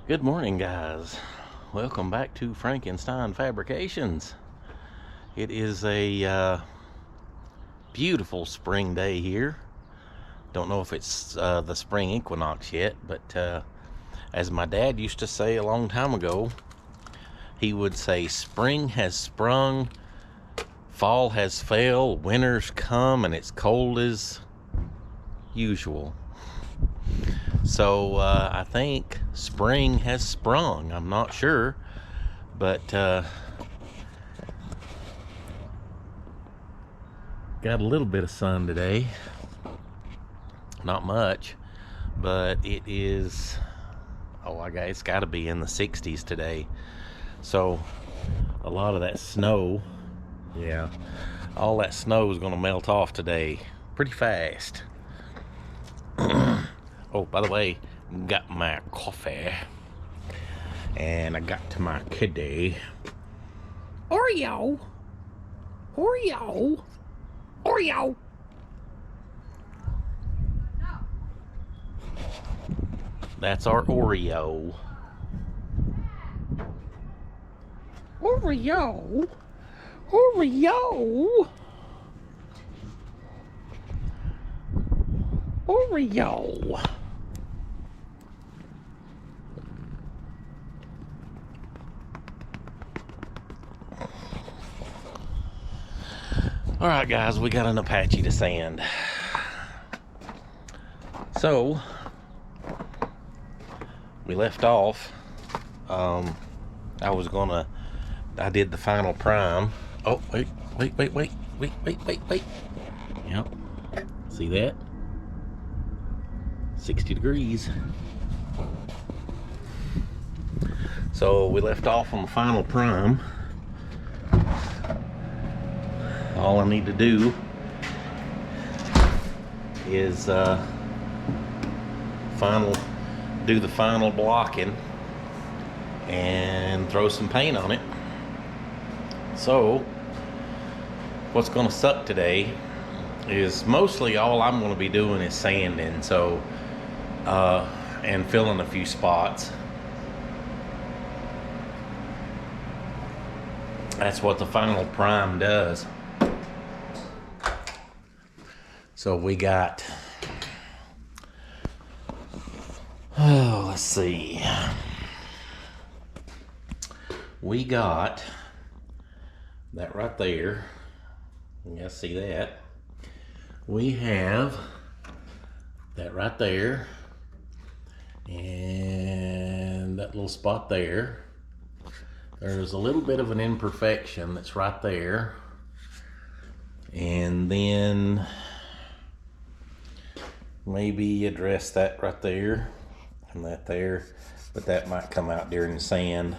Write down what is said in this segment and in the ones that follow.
Good morning, guys. Welcome back to Frankenstein Fabrications. It is a beautiful spring day here. Don't know if it's the spring equinox yet, but as my dad used to say a long time ago, he would say, spring has sprung, fall has fell, winter's come, and it's cold as usual. So I think spring has sprung. I'm not sure, but got a little bit of sun today. Not much, but it is, it's got to be in the 60s today. So a lot of that snow, all that snow is going to melt off today pretty fast. Oh, by the way, got my coffee, and I got to my kitty. Oreo! Oreo! Oreo! That's our Oreo. Oreo! Oreo! Oreo! All right, guys, we got an Apache to sand. So we left off. I did the final prime. Oh, wait. Yep. See that? 60 degrees. So we left off on the final prime. All I need to do is do the final blocking and throw some paint on it. So what's going to suck today is mostly all I'm going to be doing is sanding, so and filling a few spots. That's what the final prime does. So we got, let's see. We got that right there. You guys see that? We have that right there. And that little spot there. There's a little bit of an imperfection that's right there. And then maybe address that right there and that there, but that might come out during the sand.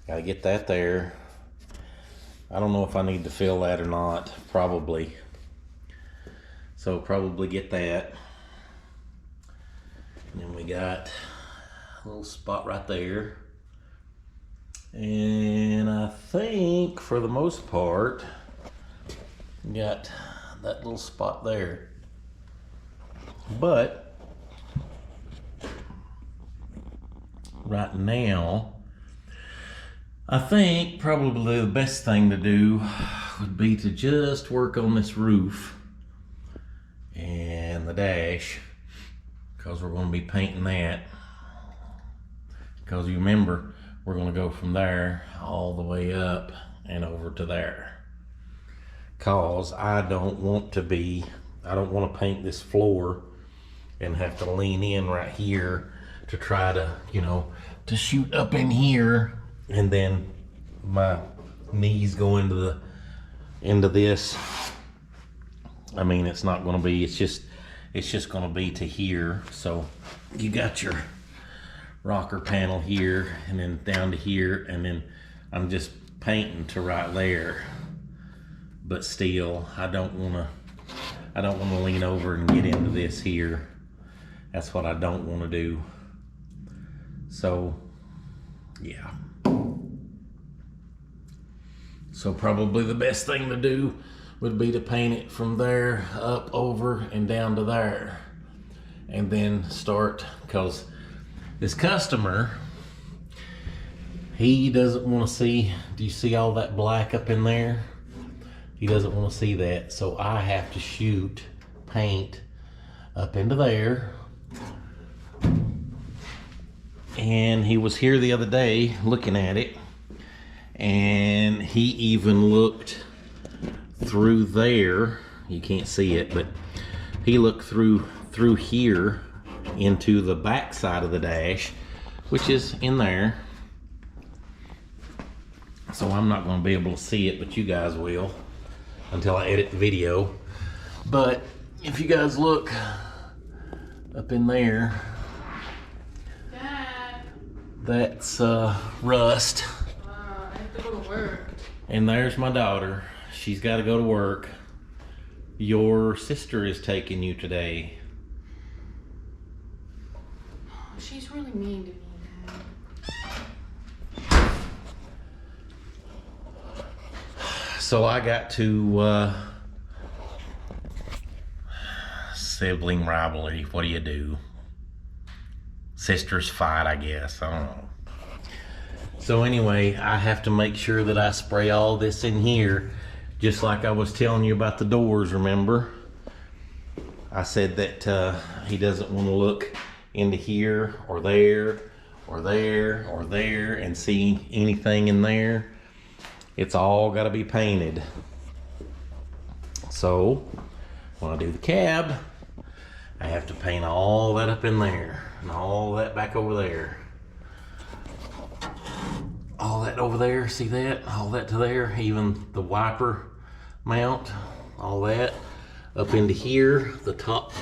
Gotta get that there. I don't know if I need to fill that or not, probably. So probably get that. And then we got a little spot right there. And I think for the most part, we got that little spot there. But right now, I think probably the best thing to do would be to just work on this roof and the dash, because we're going to be painting that. Because you remember, we're going to go from there all the way up and over to there. Because I don't want to paint this floor and have to lean in right here to try to, to shoot up in here, and then my knees go into this. I mean, it's not going to be, it's just going to be to here. So you got your rocker panel here and then down to here, and then I'm just painting to right there. But still, I don't want to lean over and get into this here. That's what I don't want to do. So yeah. So probably the best thing to do would be to paint it from there up over and down to there, and then start, because This customer, he doesn't want to see, do you see all that black up in there? He doesn't want to see that, so I have to shoot paint up into there. And he was here the other day looking at it, and he even looked through there. You can't see it, but he looked through here into the back side of the dash, which is in there. So I'm not going to be able to see it, but you guys will until I edit the video. But if you guys look up in there, Dad, that's rust. I have to go to work. And there's my daughter. She's got to go to work. Your sister is taking you today. She's really mean to me, Dad. So I got to sibling rivalry. What do you do? Sisters fight, I guess. I don't know. So anyway, I have to make sure that I spray all this in here, just like I was telling you about the doors, remember? I said that he doesn't want to look into here or there or there or there and see anything in there. It's all got to be painted. So when I do the cab, I have to paint all that up in there and all that back over there. All that over there, see that? All that to there, even the wiper mount, all that. Up into here, the top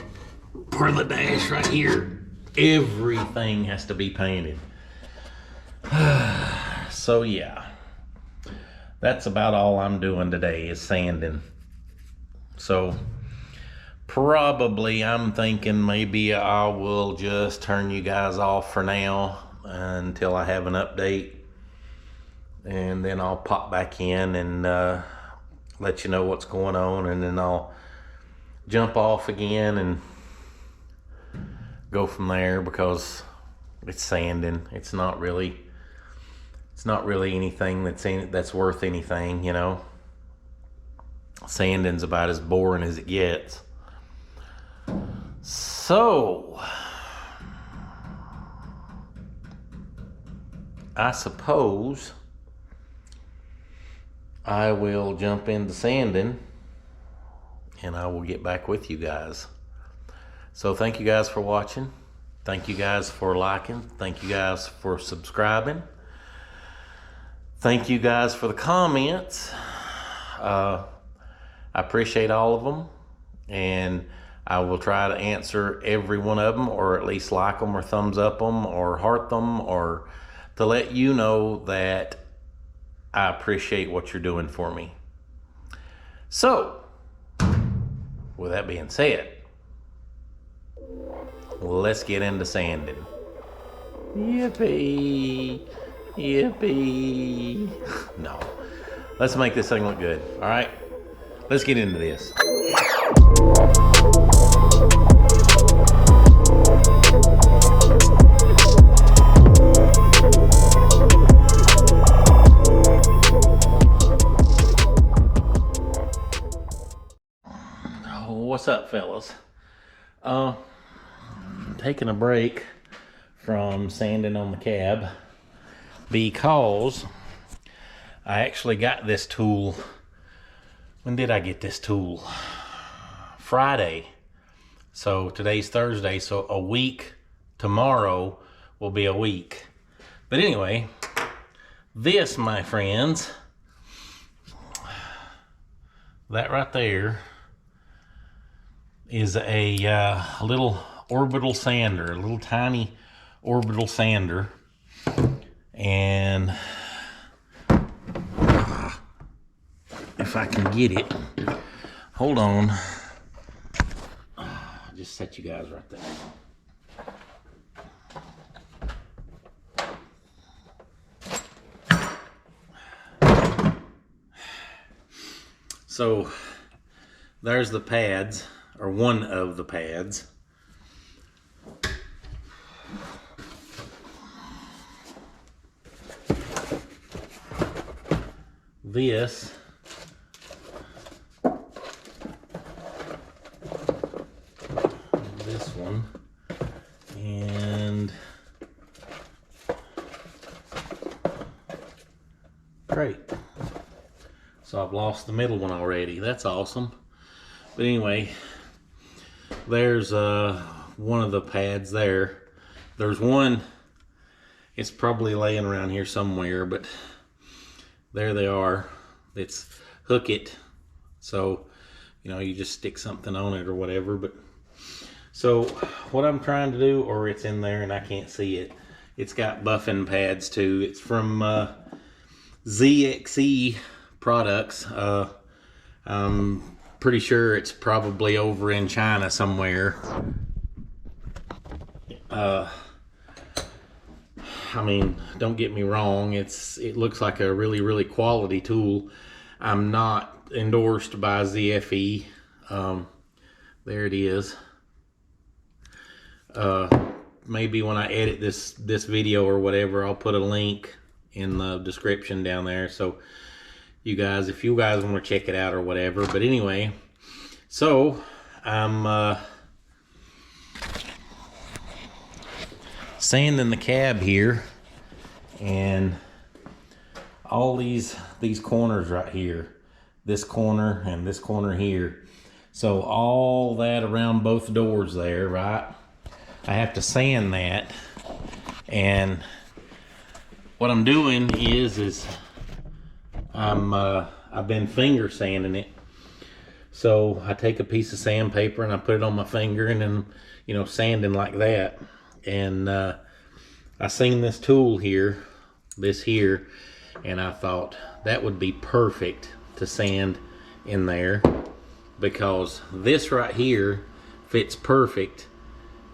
part of the dash right here. Everything has to be painted. So yeah, that's about all I'm doing today is sanding. So probably I'm thinking maybe I will just turn you guys off for now until I have an update. And then I'll pop back in and let you know what's going on, and then I'll jump off again and go from there, because it's sanding. It's not really anything that's worth anything, you know. Sanding's about as boring as it gets. So I suppose I will jump into sanding and I will get back with you guys. So thank you guys for watching. Thank you guys for liking. Thank you guys for subscribing. Thank you guys for the comments. I appreciate all of them, and I will try to answer every one of them, or at least like them or thumbs up them or heart them, or to let you know that I appreciate what you're doing for me. So, with that being said, let's get into sanding. Yippee! Yippee! No. Let's make this thing look good, all right? Let's get into this. What's up, fellas? Taking a break from sanding on the cab because I actually got this tool. When did I get this tool? Friday. So today's Thursday, so a week tomorrow will be a week. But anyway, this, my friends, that right there is a little orbital sander, a little tiny orbital sander. And if I can get it, hold on. Just set you guys right there. So there's the pads, or one of the pads. this one, and great. So I've lost the middle one already. That's awesome. But anyway, there's one of the pads there. There's one, it's probably laying around here somewhere, but there they are. It's hook it. So, you know, you just stick something on it or whatever. But so what I'm trying to do, or it's in there and I can't see it. It's got buffing pads too. It's from ZXE products. I'm pretty sure it's probably over in China somewhere. I mean, don't get me wrong, it looks like a really quality tool. I'm not endorsed by ZFE. There it is. Maybe when I edit this video or whatever, I'll put a link in the description down there, so you guys, if you guys want to check it out or whatever. But anyway, so I'm sanding the cab here, and all these corners right here, this corner and this corner here, so all that around both doors there, right, I have to sand that. And what I'm doing is I've been finger sanding it. So I take a piece of sandpaper and I put it on my finger, and then, you know, sanding like that. And I seen this tool here, this here, and I thought that would be perfect to sand in there, because this right here fits perfect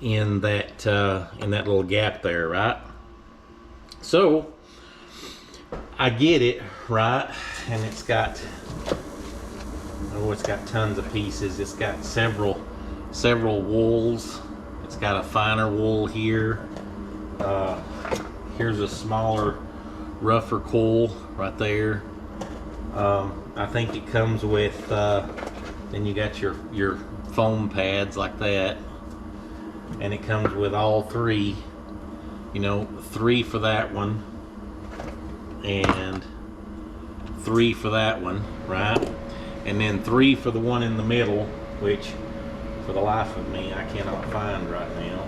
in that little gap there, right? So I get it, right, and it's got tons of pieces. It's got several wools. It's got a finer wool here. Here's a smaller, rougher coil right there. I think it comes with then you got your foam pads like that, and it comes with all three, you know, 3 for that one and 3 for that one, right, and then 3 for the one in the middle, which for the life of me I cannot find right now.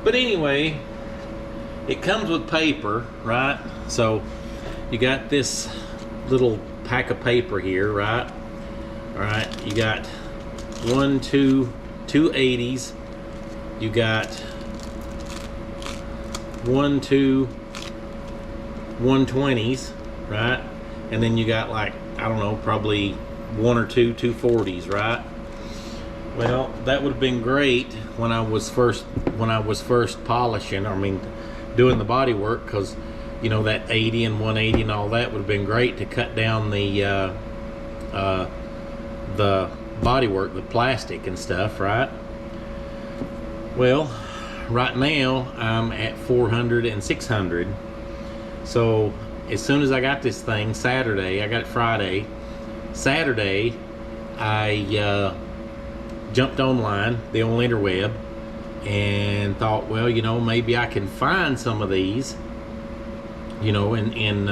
But anyway, it comes with paper, right? So you got this little pack of paper here, right? All right, you got 2 80s. You got 2 120s, right? And then you got, like, I don't know, probably 1 or 2 240s, right? Well, that would have been great when I was first polishing, I mean, doing the body work, because, you know, that 80 and 180 and all that would have been great to cut down the body work, the plastic and stuff, right? Well, right now I'm at 400 and 600. So as soon as I got this thing Saturday, I got it Friday. Saturday, I jumped online, the old interweb, and thought, well, you know, maybe I can find some of these, you know, in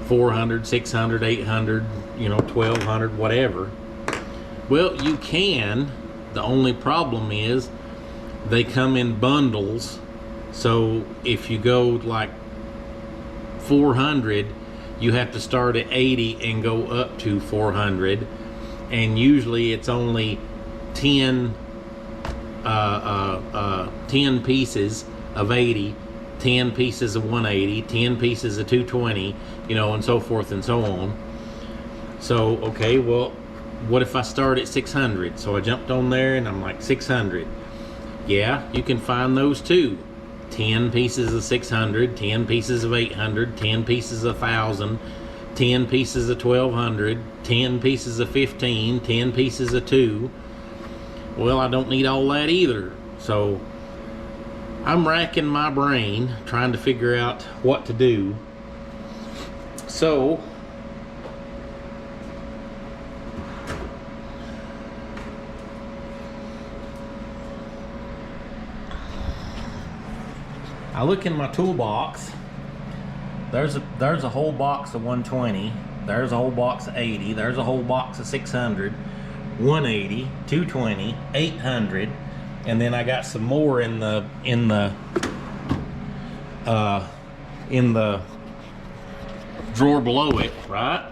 400, 600, 800, you know, 1200, whatever. Well, you can. The only problem is they come in bundles. So if you go like 400, you have to start at 80 and go up to 400. And usually it's only 10 pieces of 80, 10 pieces of 180, 10 pieces of 220, you know, and so forth and so on. So, okay, well, what if I start at 600? So I jumped on there and I'm like, 600. Yeah, you can find those too. 10 pieces of 600, 10 pieces of 800, 10 pieces of 1,000, 10 pieces of 1,200, 10 pieces of 15, 10 pieces of 2. Well, I don't need all that either. So I'm racking my brain trying to figure out what to do. So I look in my toolbox. There's a whole box of 120. There's a whole box of 80. There's a whole box of 600, 180, 220, 800, and then I got some more in the drawer below it, right?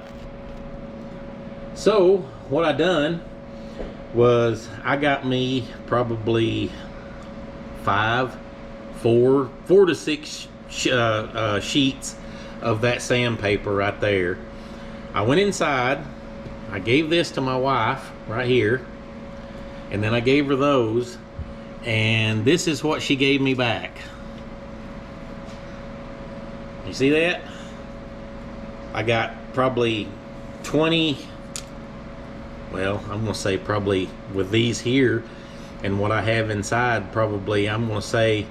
So what I done was I got me probably 4 to 6 sheets of that sandpaper right there. I went inside, I gave this to my wife right here, and then I gave her those, and this is what she gave me back. You see that? I got probably 20, well, I'm gonna say probably with these here and what I have inside, probably I'm gonna say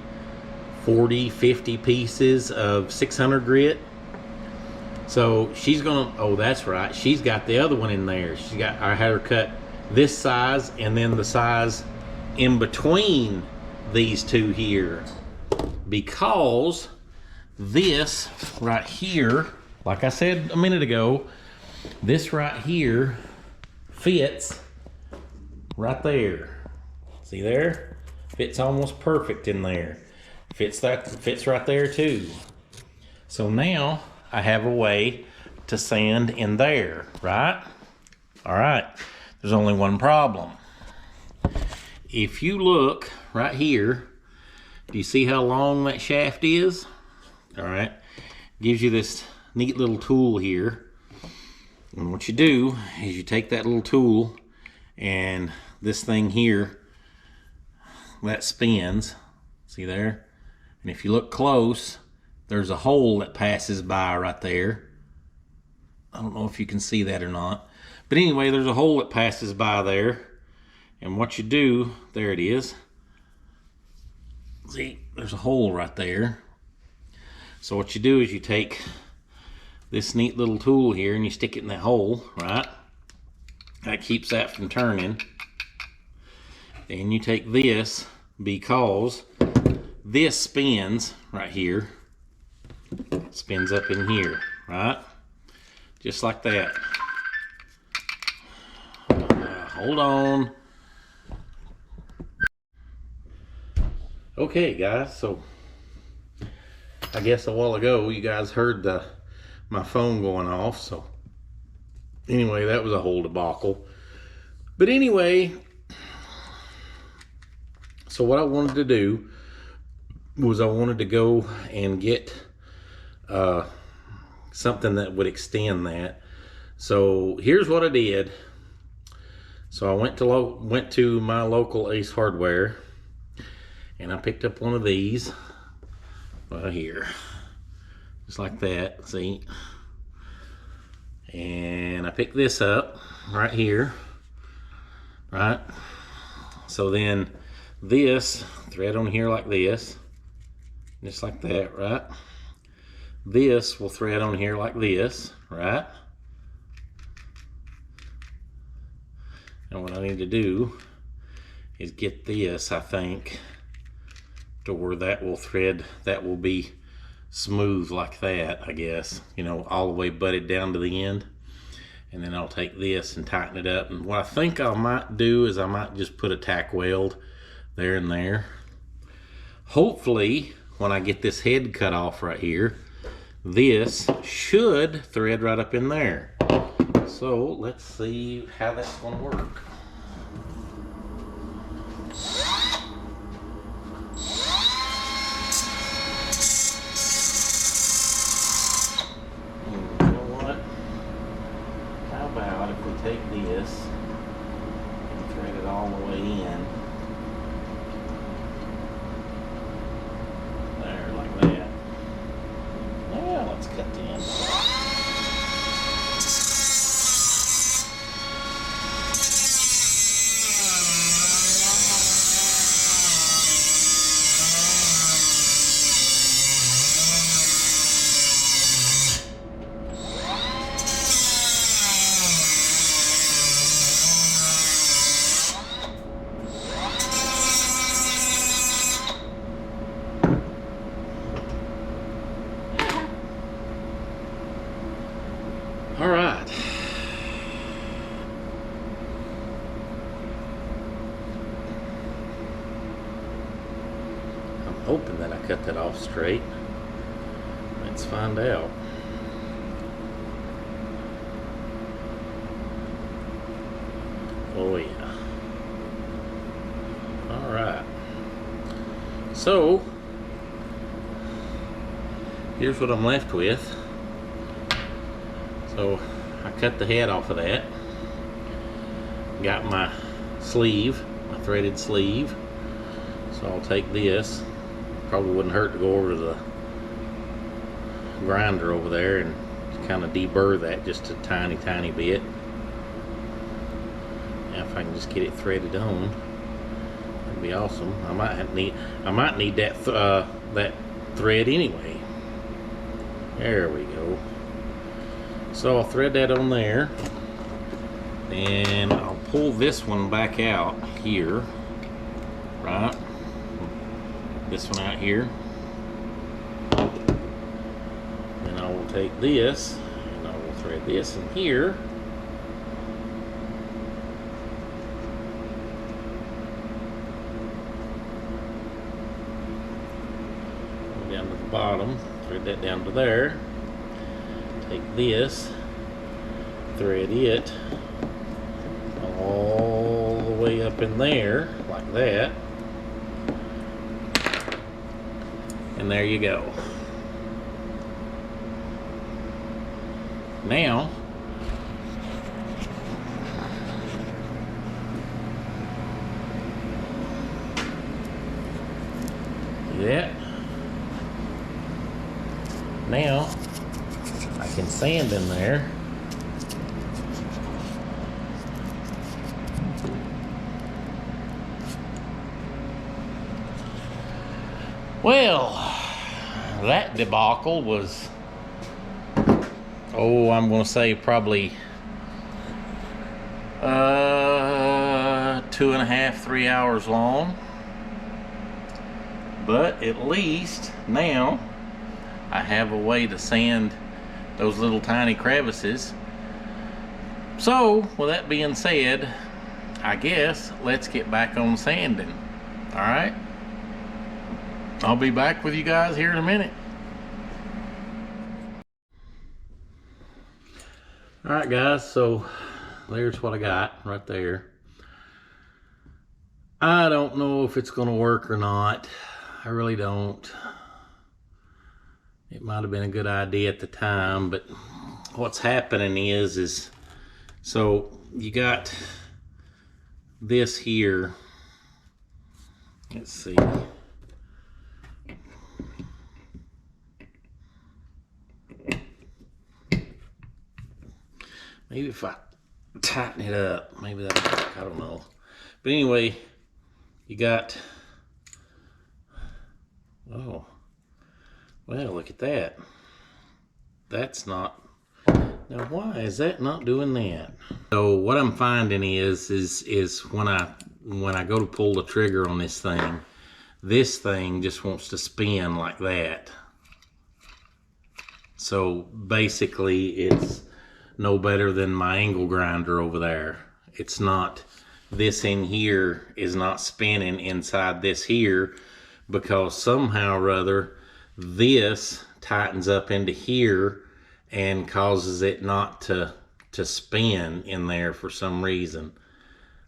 40, 50 pieces of 600 grit. So she's gonna, oh that's right, she's got the other one in there. I had her cut this size and then the size in between these two here, because this right here, like I said a minute ago, this right here fits right there. See there? Fits almost perfect in there. Fits right there too. So now I have a way to sand in there, right? All right, there's only one problem. If you look right here, do you see how long that shaft is? All right, gives you this neat little tool here. And what you do is you take that little tool and this thing here, that spins, see there? And if you look close, there's a hole that passes by right there. I don't know if you can see that or not. But anyway, there's a hole that passes by there. And what you do, there it is. See, there's a hole right there. So what you do is you take this neat little tool here and you stick it in that hole, right? That keeps that from turning. Then you take this, because this spins right here. Spins up in here, right? Just like that. Hold on. Okay, guys, so I guess a while ago you guys heard my phone going off, so anyway, that was a whole debacle. But anyway, so what I wanted to do was I wanted to go and get something that would extend that. So here's what I did. So I went to my local Ace Hardware and I picked up one of these right here, just like that, see? And I picked this up right here, right? So then this thread on here like this, just like that, right? This will thread on here like this, right? And what I need to do is get this, I think, to where that will thread, that will be smooth like that, I guess, you know, all the way butted down to the end. And then I'll take this and tighten it up. And what I think I might do is I might just put a tack weld there and there. Hopefully, when I get this head cut off right here, this should thread right up in there. So let's see how that's going to work. You know what? How about if we take this and thread it all the way in? There, like that. Now let's cut the end off. hoping that I cut that off straight. Let's find out. Oh yeah. Alright. So, here's what I'm left with. So, I cut the head off of that. Got my sleeve, my threaded sleeve. So I'll take this. Probably wouldn't hurt to go over to the grinder over there and kind of deburr that just a tiny bit. Now if I can just get it threaded on, that'd be awesome. I might need that that thread anyway. There we go. So I'll thread that on there, and I'll pull this one back out here, right? This one out here. Then I will take this, and I will thread this in here. Go down to the bottom, thread that down to there. Take this, thread it all the way up in there, like that. And there you go. Now, see that? Now, I can sand in there. Well, that debacle was, oh, I'm going to say probably 2.5, 3 hours long. But at least now I have a way to sand those little tiny crevices. So, with that being said, I guess let's get back on sanding. All right? I'll be back with you guys here in a minute. All right, guys, so there's what I got right there. I don't know if it's going to work or not. I really don't. It might have been a good idea at the time, but what's happening is so you got this here. Let's see. Maybe if I tighten it up, maybe that'll work, I don't know. But anyway, you got, oh, well, look at that. That's not, now why is that not doing that? So what I'm finding is when I go to pull the trigger on this thing just wants to spin like that. So basically it's no better than my angle grinder over there. It's not, this in here is not spinning inside this here, because somehow or other this tightens up into here and causes it not to spin in there for some reason.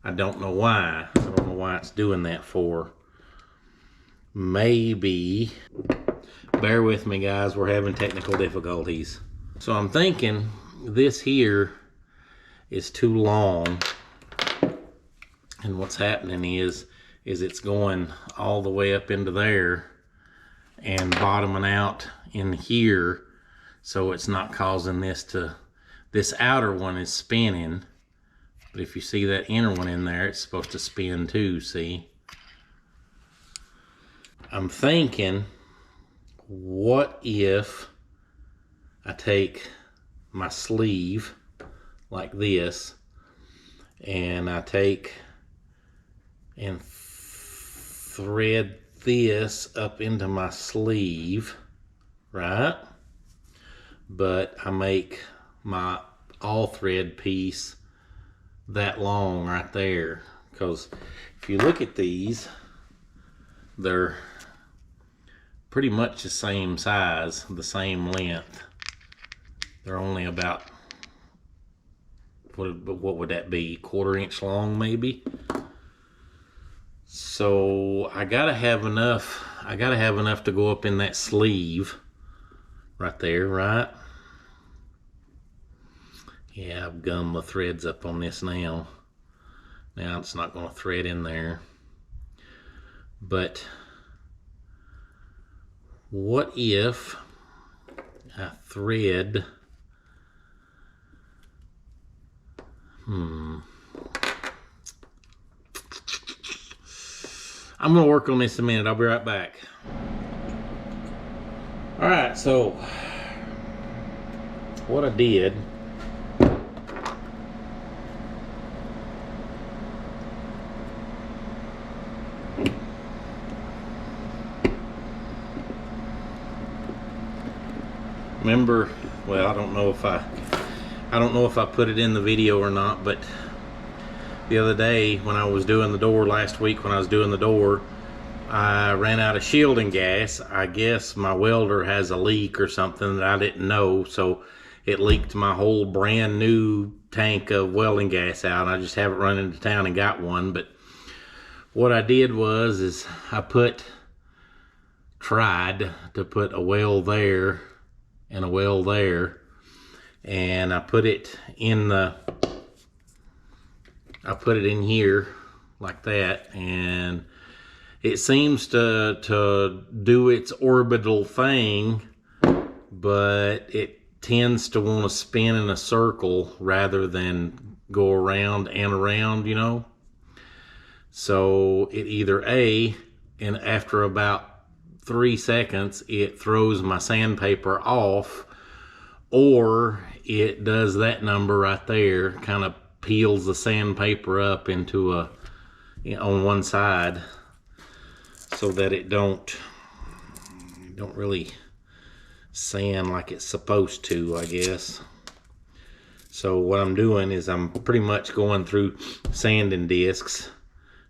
I don't know why. I don't know why it's doing that for. Maybe, bear with me guys, we're having technical difficulties. So I'm thinking this here is too long, and what's happening is it's going all the way up into there and bottoming out in here, so it's not causing this outer one is spinning, but if you see that inner one in there, it's supposed to spin too, see? I'm thinking, what if I take my sleeve like this, and I take and thread this up into my sleeve, right? But I make my all thread piece that long right there, because if you look at these, they're pretty much the same size, the same length. They're only about, what would that be, 1/4 inch long maybe? So I gotta have enough to go up in that sleeve right there, right? Yeah, I've gummed the threads up on this now. Now it's not going to thread in there. But what if I thread, I'm going to work on this in a minute. I'll be right back. All right, so what I did, remember, well, I don't know if I put it in the video or not, but the other day when I was doing the door, last week when I was doing the door, I ran out of shielding gas. I guess my welder has a leak or something that I didn't know, so it leaked my whole brand new tank of welding gas out. I just haven't run into town and got one. But what I did is I tried to put a well there and a well there, and I put it in here like that, and it seems to do its orbital thing, but it tends to want to spin in a circle rather than go around and around, you know. So it either and after about 3 seconds, it throws my sandpaper off, or it does that number right there, kind of peels the sandpaper up into on one side, so that it don't really sand like it's supposed to, I guess. So what I'm doing is I'm pretty much going through sanding discs,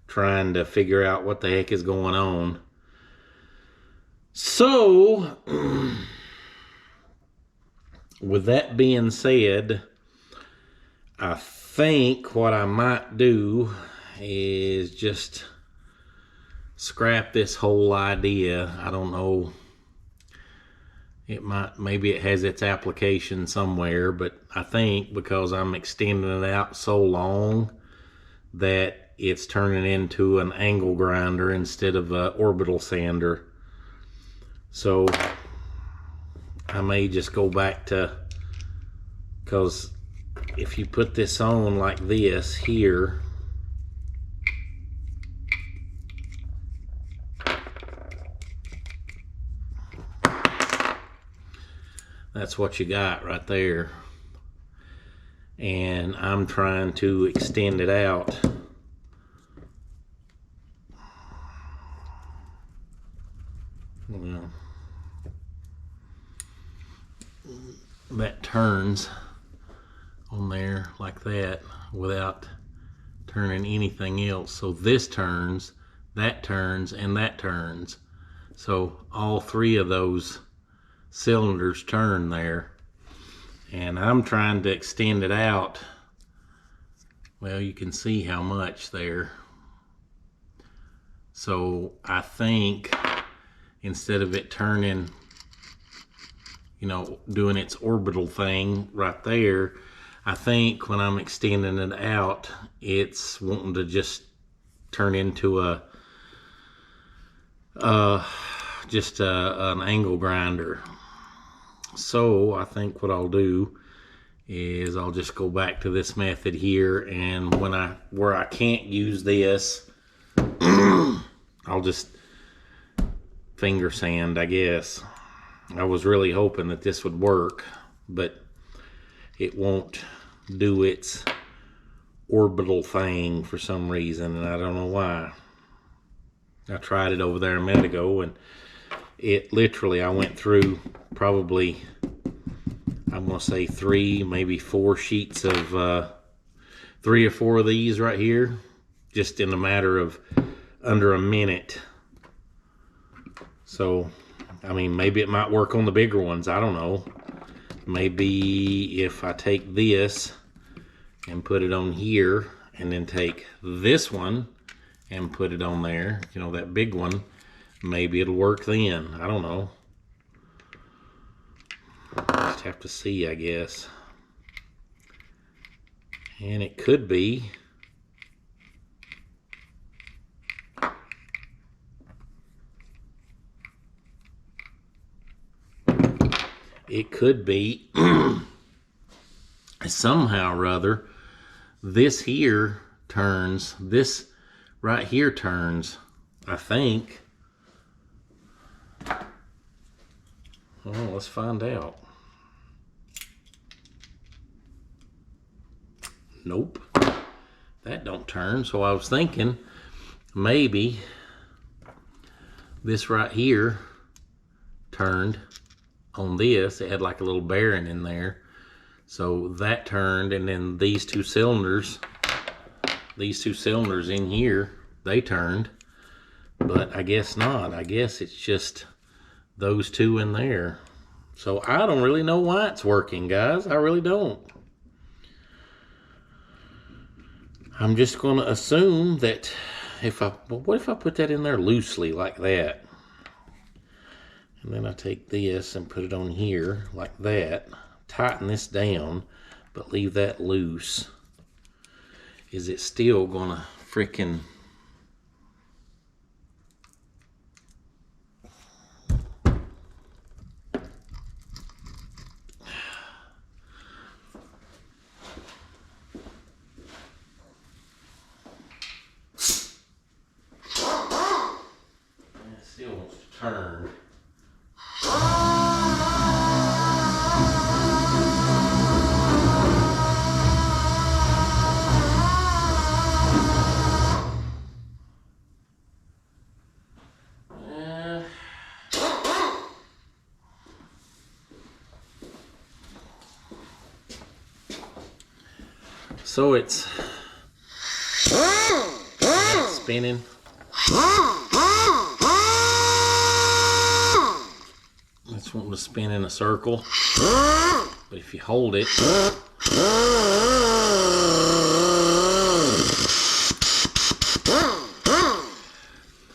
trying to figure out what the heck is going on. So with that being said, I think what I might do is just scrap this whole idea. I don't know. Maybe it has its application somewhere, but I think because I'm extending it out so long that it's turning into an angle grinder instead of an orbital sander. So I may just go back to, because if you put this on like this here, that's what you got right there. And I'm trying to extend it out. Well, that turns on there like that without turning anything else. So this turns, that turns, and that turns. So all 3 of those cylinders turn there, and I'm trying to extend it out. Well, you can see how much there. So I think instead of it turning, you know, doing its orbital thing right there, I think when I'm extending it out, it's wanting to just turn into an angle grinder. So I think what I'll do is I'll just go back to this method here, and where I can't use this, I'll just finger sand, I guess. I was really hoping that this would work, but it won't do its orbital thing for some reason, and I don't know why. I tried it over there a minute ago, and it literally, I went through probably, I'm gonna say 3, maybe 4 sheets of 3 or 4 of these right here, just in a matter of under a minute. So I mean, maybe it might work on the bigger ones. I don't know. Maybe if I take this and put it on here, and then take this one and put it on there, you know, that big one, maybe it'll work then. I don't know. Just have to see, I guess. And it could be. It could be somehow or other this here turns, this right here turns, I think. Well, let's find out. Nope, that don't turn. So I was thinking maybe this right here turned on this. It had like a little bearing in there, so that turned, and then these two cylinders in here, they turned. But I guess not. I guess it's just those two in there. So I don't really know why it's working, guys. I really don't. I'm just going to assume that what if I put that in there loosely like that? And then I take this and put it on here like that. Tighten this down, but leave that loose. Is it still going to freaking... Still wants to turn. So it's spinning. It's wanting to spin in a circle, but if you hold it,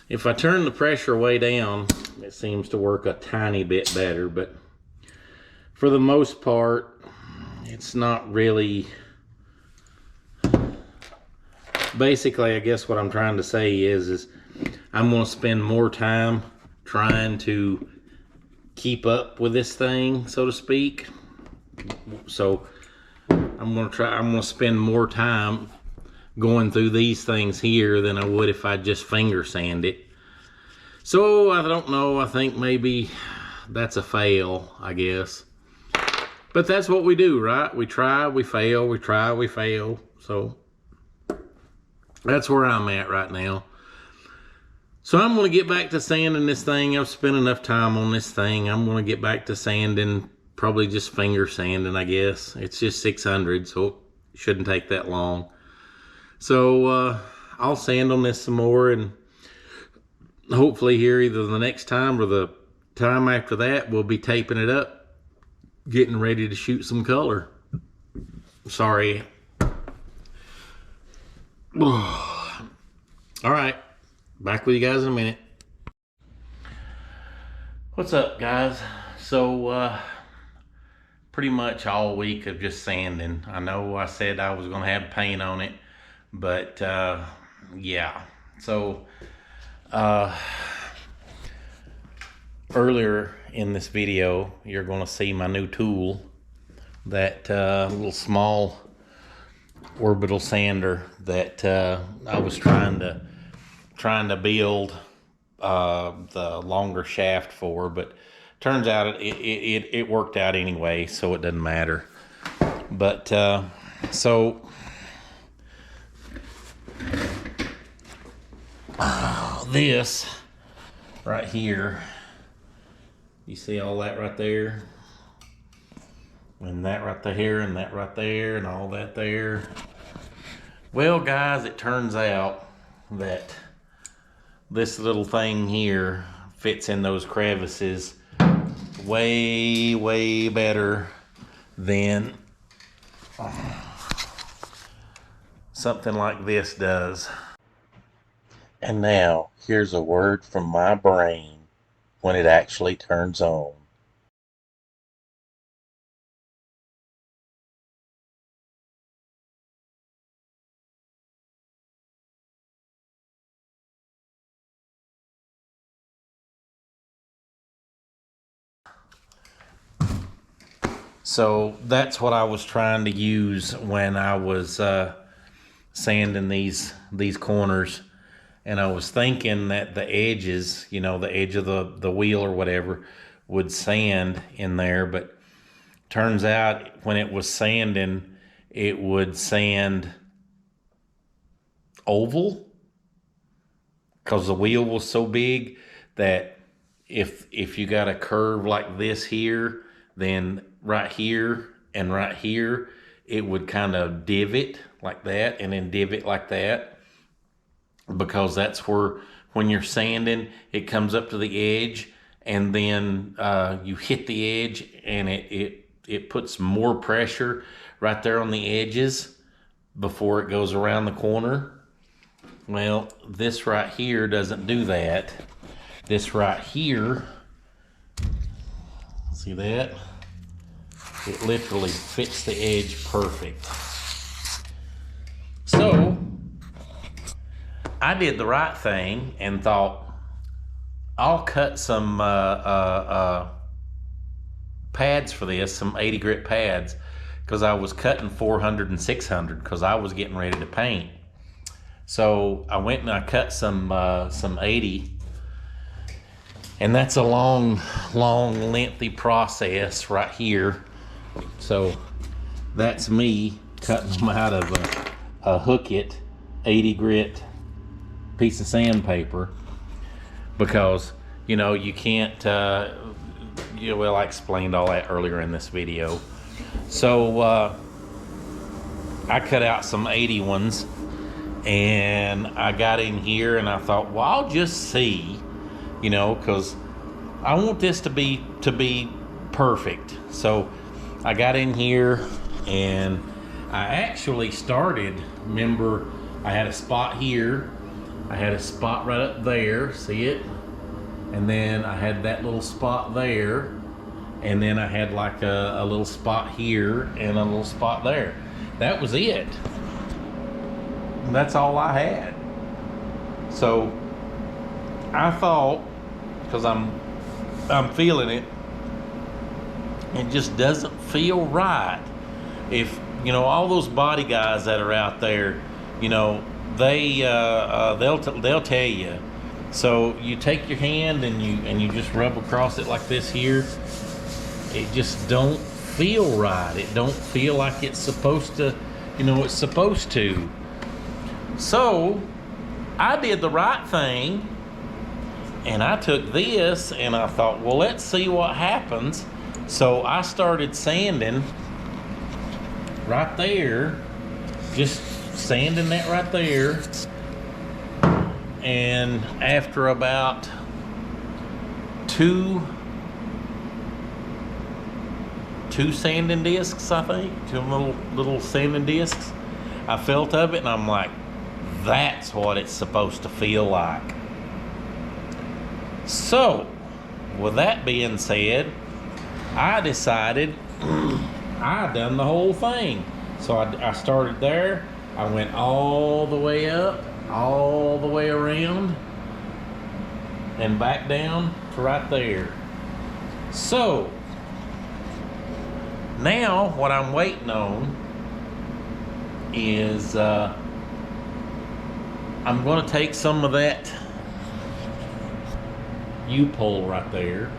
if I turn the pressure way down, it seems to work a tiny bit better, but for the most part, it's not really. Basically, I guess what I'm trying to say is I'm going to spend more time trying to keep up with this thing, so to speak. So I'm going to spend more time going through these things here than I would if I just finger sand it. So I don't know, I think maybe that's a fail, I guess. But that's what we do, right? We try, we fail, we try, we fail. So that's where I'm at right now. So I'm going to get back to sanding this thing. I've spent enough time on this thing. I'm going to get back to sanding, probably just finger sanding, I guess. It's just 600, so it shouldn't take that long. So I'll sand on this some more, and hopefully here either the next time or the time after that, we'll be taping it up, getting ready to shoot some color. Sorry. All right, back with you guys in a minute. What's up, guys? So pretty much all week of just sanding. I know I said I was gonna have paint on it, but yeah. So earlier in this video, you're gonna see my new tool, that little small orbital sander that I was trying to build the longer shaft for, but turns out it worked out anyway, so it doesn't matter. But so this right here, you see all that right there, and that right there, and that right there, and all that there. Well, guys, it turns out that this little thing here fits in those crevices way, way better than something like this does. And now, here's a word from my brain when it actually turns on. So that's what I was trying to use when I was sanding these corners. And I was thinking that the edges, you know, the edge of the wheel or whatever would sand in there. But turns out when it was sanding, it would sand oval because the wheel was so big that if you got a curve like this here, then right here and right here, it would kind of divot like that and then divot like that, because that's where, when you're sanding, it comes up to the edge and then you hit the edge and it puts more pressure right there on the edges before it goes around the corner. Well, this right here doesn't do that. This right here, see that? It literally fits the edge perfect. So I did the right thing and thought, I'll cut some pads for this, some 80 grit pads, because I was cutting 400 and 600 because I was getting ready to paint. So I went and I cut some 80, and that's a long, lengthy process right here. So that's me cutting them out of a Hook It 80 grit piece of sandpaper, because you know you can't well, I explained all that earlier in this video. So I cut out some 80 ones and I got in here and I thought, well, I'll just see, you know, because I want this to be perfect. So I got in here and I actually started, remember, I had a spot here, I had a spot right up there, see it? And then I had that little spot there, and then I had like a little spot here and a little spot there. That was it. And that's all I had. So I thought, because I'm feeling it, it just doesn't feel right. If, you know, all those body guys that are out there, you know, they'll tell you. So you take your hand and you just rub across it like this here. It just don't feel right. It don't feel like it's supposed to, you know, it's supposed to. So I did the right thing, and I took this and I thought, well, let's see what happens. So I started sanding right there, just sanding that right there. And after about two sanding discs, I think, two little sanding discs, I felt of it and I'm like, that's what it's supposed to feel like. So with that being said, I decided I done the whole thing. So I started there, I went all the way up, all the way around, and back down to right there. So now what I'm waiting on is I'm going to take some of that U-pole right there,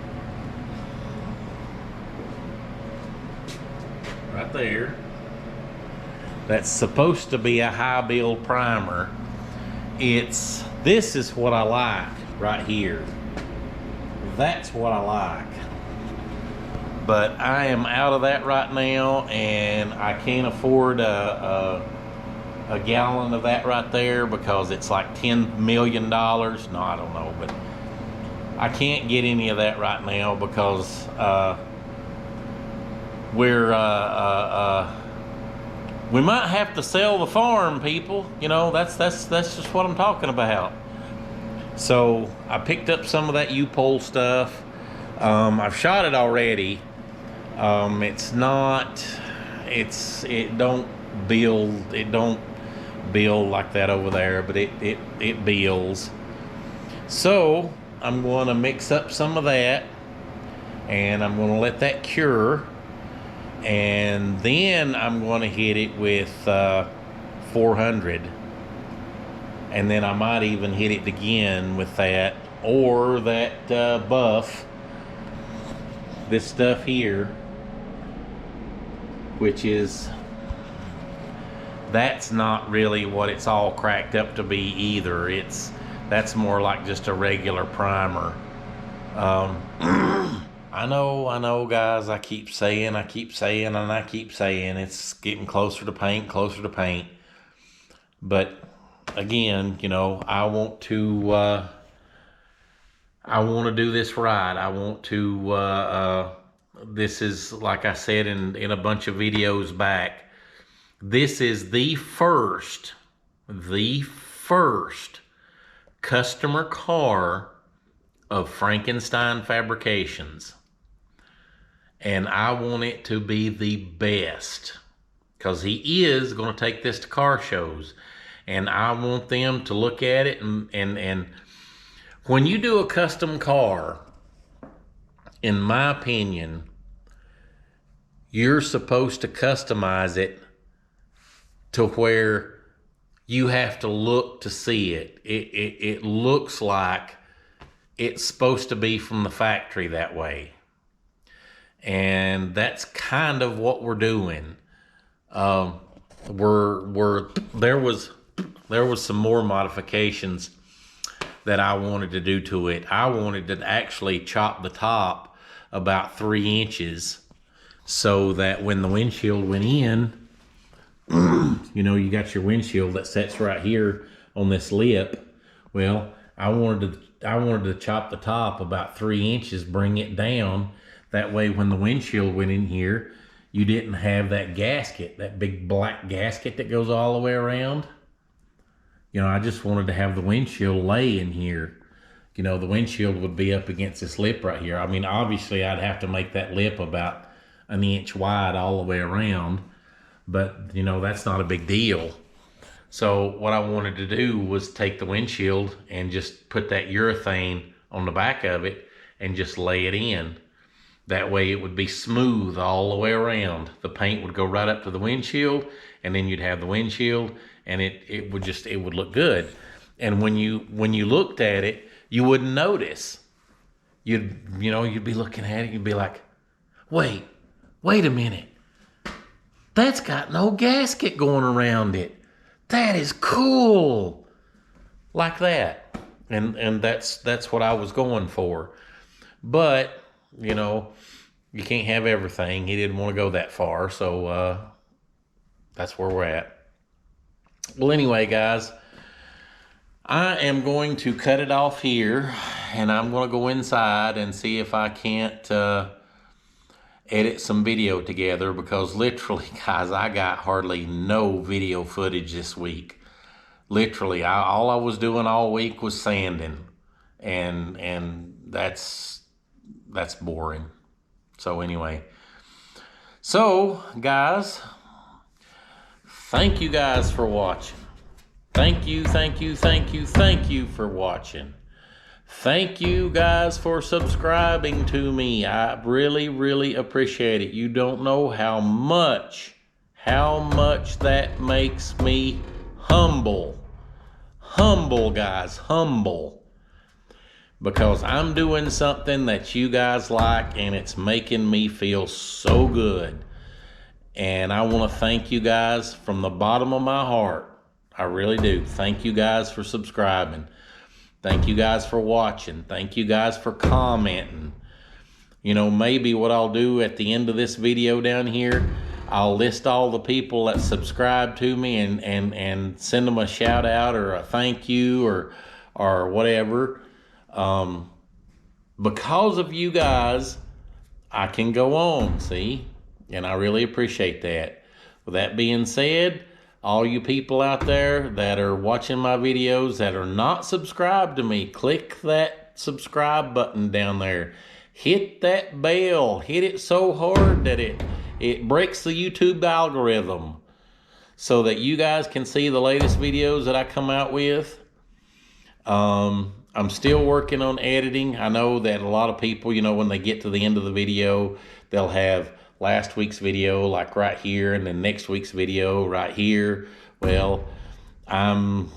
that's supposed to be a high build primer. This is what I like right here. That's what I like. But I am out of that right now, and I can't afford a gallon of that right there because it's like $10 million. No, I don't know, but I can't get any of that right now because we might have to sell the farm, people. You know, that's just what I'm talking about. So I picked up some of that U-pole stuff. I've shot it already. It don't build like that over there, but it builds. So I'm going to mix up some of that, and I'm going to let that cure, and then I'm going to hit it with 400, and then I might even hit it again with that, or that buff, this stuff here, which is, that's not really what it's all cracked up to be either. That's more like just a regular primer. I know, guys, I keep saying, it's getting closer to paint. But again, you know, I want to do this right. I want to, this is, like I said in a bunch of videos back, this is the first customer car of Frankenstein Fabrications. And I want it to be the best, because he is going to take this to car shows. And I want them to look at it, and when you do a custom car, in my opinion, you're supposed to customize it to where you have to look to see it. It looks like it's supposed to be from the factory that way. And that's kind of what we're doing. There was some more modifications that I wanted to do to it. I wanted to actually chop the top about 3 inches so that when the windshield went in, you know, you got your windshield that sits right here on this lip. Well, I wanted to chop the top about 3 inches, bring it down. That way, when the windshield went in here, you didn't have that gasket, that big black gasket that goes all the way around. You know, I just wanted to have the windshield lay in here. You know, the windshield would be up against this lip right here. I mean, obviously, I'd have to make that lip about 1 inch wide all the way around. But, you know, that's not a big deal. So what I wanted to do was take the windshield and just put that urethane on the back of it and just lay it in. That way it would be smooth all the way around. The paint would go right up to the windshield, and then you'd have the windshield, and it would look good. And when you looked at it, you wouldn't notice. You'd be looking at it, you'd be like, wait a minute. That's got no gasket going around it. That is cool. Like that. And that's what I was going for. But, you know, you can't have everything. He didn't want to go that far, so that's where we're at. Well, anyway, guys, I am going to cut it off here, and I'm going to go inside and see if I can't edit some video together, because literally, guys, I got hardly no video footage this week. Literally, all I was doing all week was sanding, and that's boring. So anyway, guys, thank you guys for watching. Thank you for watching. Thank you guys for subscribing to me. I really appreciate it. You don't know how much that makes me humble. Humble, guys, humble. Because I'm doing something that you guys like, and it's making me feel so good. And I want to thank you guys from the bottom of my heart. I really do. Thank you guys for subscribing. Thank you guys for watching. Thank you guys for commenting. You know, maybe what I'll do at the end of this video down here, I'll list all the people that subscribe to me and send them a shout out or a thank you or whatever. because of you guys, I can go on, see? And I really appreciate that. With that being said, all you people out there that are watching my videos that are not subscribed to me, click that subscribe button down there. Hit that bell. Hit it so hard that it breaks the YouTube algorithm so that you guys can see the latest videos that I come out with. I'm still working on editing. I know that a lot of people, you know, when they get to the end of the video, they'll have last week's video like right here and then next week's video right here. Well, I'm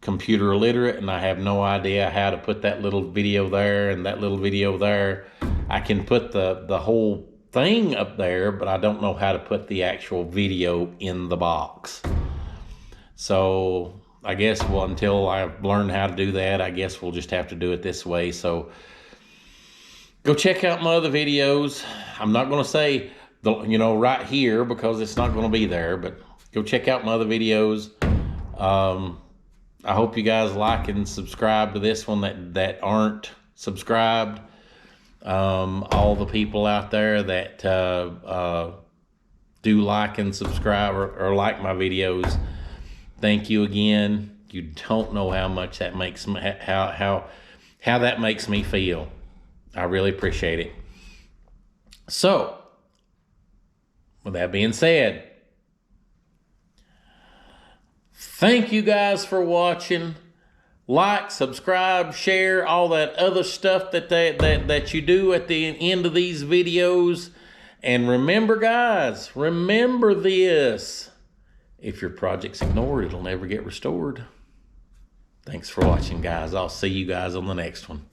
computer illiterate and I have no idea how to put that little video there and that little video there. I can put the whole thing up there, but I don't know how to put the actual video in the box. So I guess, well, until I've learned how to do that, I guess we'll just have to do it this way. So go check out my other videos. I'm not going to say, right here because it's not going to be there, but go check out my other videos. I hope you guys like and subscribe to this one that aren't subscribed. All the people out there that do like and subscribe or like my videos, thank you again. You don't know how much that makes me, how that makes me feel. I really appreciate it. So, with that being said, thank you guys for watching. Like, subscribe, share, all that other stuff that you do at the end of these videos. And remember, guys, remember this. If your project's ignored, it'll never get restored. Thanks for watching, guys. I'll see you guys on the next one.